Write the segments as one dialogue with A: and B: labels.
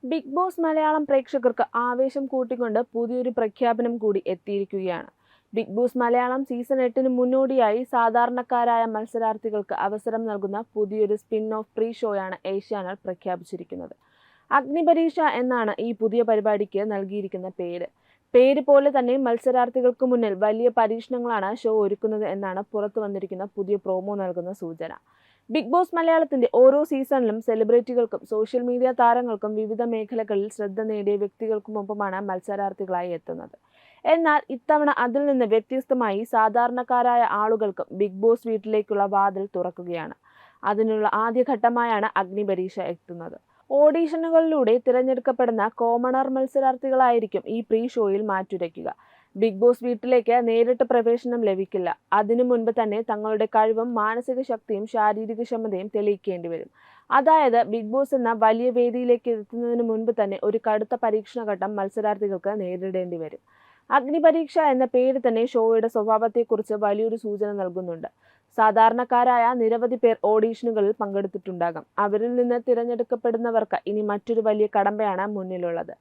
A: Big boss Malayalam പ്രേക്ഷകർക്ക് ആവേശം കൂട്ടിക്കൊണ്ട് പുതിയൊരു പ്രഖ്യാപനം കൂടി എത്തിയിരിക്കുകയാണ്. ബിഗ് ബോസ് മലയാളം സീസൺ 8-ന് മുന്നോടിയായി സാധാരണക്കാരായ മത്സരാർത്ഥികൾക്ക് അവസരം നൽകുന്ന പുതിയൊരു സ്പിൻ ഓഫ് പ്രീ ഷോയാണ് ഏഷ്യാനെറ്റ് പ്രഖ്യാപിച്ചിരിക്കുന്നത്. അഗ്നിപരീക്ഷ എന്നാണ് ഈ പുതിയ പരിപാടിക്ക് നൽകിയിരിക്കുന്ന പേര്. പേര് പോലെ തന്നെ മത്സരാർത്ഥികൾക്ക് മുന്നിൽ വലിയ പരീക്ഷണങ്ങളാണ് ഷോ ഒരുക്കുന്നത് എന്നാണ് പുറത്തു വന്നിരിക്കുന്ന പുതിയ പ്രോമോ നൽകുന്ന സൂചന. ബിഗ് ബോസ് മലയാളത്തിന്റെ ഓരോ സീസണിലും സെലിബ്രിറ്റികൾക്കും സോഷ്യൽ മീഡിയ താരങ്ങൾക്കും വിവിധ മേഖലകളിൽ ശ്രദ്ധ നേടിയ വ്യക്തികൾക്കുമൊപ്പമാണ് മത്സരാർത്ഥികളായി എത്തുന്നത്. എന്നാൽ ഇത്തവണ അതിൽ നിന്ന് വ്യത്യസ്തമായി സാധാരണക്കാരായ ആളുകൾക്കും ബിഗ് ബോസ് വീട്ടിലേക്കുള്ള വാതിൽ തുറക്കുകയാണ്. അതിനുള്ള ആദ്യഘട്ടമായാണ് അഗ്നിപരീക്ഷ എത്തുന്നത്. ഓഡീഷനുകളിലൂടെ തിരഞ്ഞെടുക്കപ്പെടുന്ന കോമണർ മത്സരാർത്ഥികളായിരിക്കും ഈ പ്രീ ഷോയിൽ മാറ്റുരയ്ക്കുക. ബിഗ് ബോസ് വീട്ടിലേക്ക് നേരിട്ട് പ്രവേശനം ലഭിക്കില്ല. അതിനു മുൻപ് തന്നെ തങ്ങളുടെ കഴിവും മാനസിക ശക്തിയും ശാരീരിക ക്ഷമതയും തെളിയിക്കേണ്ടി വരും. അതായത് ബിഗ് ബോസ് എന്ന വലിയ വേദിയിലേക്ക് എത്തുന്നതിന് മുൻപ് തന്നെ ഒരു കടുത്ത പരീക്ഷണഘട്ടം മത്സരാർത്ഥികൾക്ക് നേരിടേണ്ടി വരും. അഗ്നിപരീക്ഷ എന്ന പേര് തന്നെ ഷോയുടെ സ്വഭാവത്തെക്കുറിച്ച് വലിയൊരു സൂചന നൽകുന്നുണ്ട്. സാധാരണക്കാരായ നിരവധി പേർ ഓഡീഷനുകളിൽ പങ്കെടുത്തിട്ടുണ്ടാകും. അവരിൽ നിന്ന് തിരഞ്ഞെടുക്കപ്പെടുന്നവർക്ക് ഇനി മറ്റൊരു വലിയ കടമ്പയാണ് മുന്നിലുള്ളത്.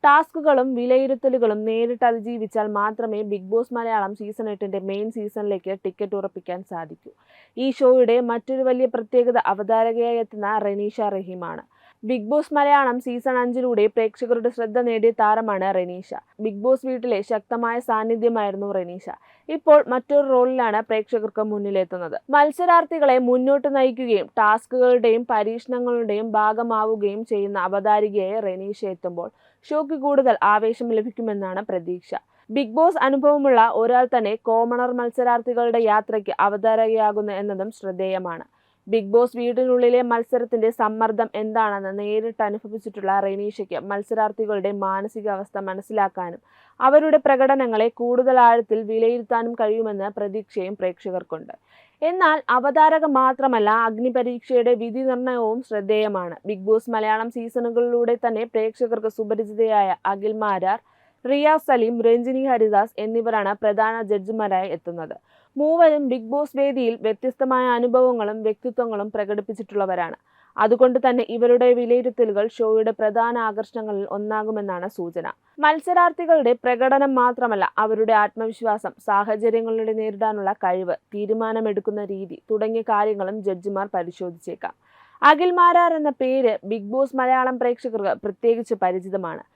A: ടാസ്കുകളും വിലയിരുത്തലുകളും നേരിട്ട് അതിജീവിച്ചാൽ മാത്രമേ ബിഗ് ബോസ് മലയാളം സീസൺ 8-ന്റെ മെയിൻ സീസണിലേക്ക് ടിക്കറ്റ് ഉറപ്പിക്കാൻ സാധിക്കൂ. ഈ ഷോയുടെ മറ്റൊരു വലിയ പ്രത്യേകത അവതാരകയായി എത്തുന്ന റെനീഷ റഹീമാണ്. ബിഗ് ബോസ് മലയാളം സീസൺ 5-ലൂടെ പ്രേക്ഷകരുടെ ശ്രദ്ധ നേടിയ താരമാണ് റെനീഷ. ബിഗ് ബോസ് വീട്ടിലെ ശക്തമായ സാന്നിധ്യമായിരുന്നു റെനീഷ. ഇപ്പോൾ മറ്റൊരു റോളിലാണ് പ്രേക്ഷകർക്ക് മുന്നിലെത്തുന്നത്. മത്സരാർത്ഥികളെ മുന്നോട്ട് നയിക്കുകയും ടാസ്കുകളുടെയും പരീക്ഷണങ്ങളുടെയും ഭാഗമാവുകയും ചെയ്യുന്ന അവതാരികയായി റെനീഷ എത്തുമ്പോൾ ഷോയ്ക്ക് കൂടുതൽ ആവേശം ലഭിക്കുമെന്നാണ് പ്രതീക്ഷ. ബിഗ് ബോസ് അനുഭവമുള്ള ഒരാൾ തന്നെ കോമണർ മത്സരാർത്ഥികളുടെ യാത്രയ്ക്ക് അവതാരകയാകുന്നു എന്നതും ശ്രദ്ധേയമാണ്. ബിഗ് ബോസ് വീടിനുള്ളിലെ മത്സരത്തിന്റെ സമ്മർദ്ദം എന്താണെന്ന് നേരിട്ട് അനുഭവിച്ചിട്ടുള്ള റെനീഷയ്ക്ക് മത്സരാർത്ഥികളുടെ മാനസികാവസ്ഥ മനസ്സിലാക്കാനും അവരുടെ പ്രകടനങ്ങളെ കൂടുതൽ ആഴത്തിൽ വിലയിരുത്താനും കഴിയുമെന്ന പ്രതീക്ഷയും പ്രേക്ഷകർക്കുണ്ട്. എന്നാൽ അവതാരക മാത്രമല്ല, അഗ്നിപരീക്ഷയുടെ വിധി നിർണയവും ശ്രദ്ധേയമാണ്. ബിഗ് ബോസ് മലയാളം സീസണുകളിലൂടെ തന്നെ പ്രേക്ഷകർക്ക് സുപരിചിതയായ അഖിൽ മാരാർ, റിയാസ് സലീം, രഞ്ജിനി ഹരിദാസ് എന്നിവരാണ് പ്രധാന ജഡ്ജിമാരായി എത്തുന്നത്. മൂവരും ബിഗ് ബോസ് വേദിയിൽ വ്യത്യസ്തമായ അനുഭവങ്ങളും വ്യക്തിത്വങ്ങളും പ്രകടിപ്പിച്ചിട്ടുള്ളവരാണ്. അതുകൊണ്ട് തന്നെ ഇവരുടെ വിലയിരുത്തലുകൾ ഷോയുടെ പ്രധാന ആകർഷണങ്ങളിൽ ഒന്നാകുമെന്നാണ് സൂചന. മത്സരാർത്ഥികളുടെ പ്രകടനം മാത്രമല്ല, അവരുടെ ആത്മവിശ്വാസം, സാഹചര്യങ്ങളുടെ നേരിടാനുള്ള കഴിവ്, തീരുമാനമെടുക്കുന്ന രീതി തുടങ്ങിയ കാര്യങ്ങളും ജഡ്ജിമാർ പരിശോധിച്ചേക്കാം. അഖിൽ മാരാർ എന്ന പേര് ബിഗ് ബോസ് മലയാളം പ്രേക്ഷകർക്ക് പ്രത്യേകിച്ച് പരിചിതമാണ്.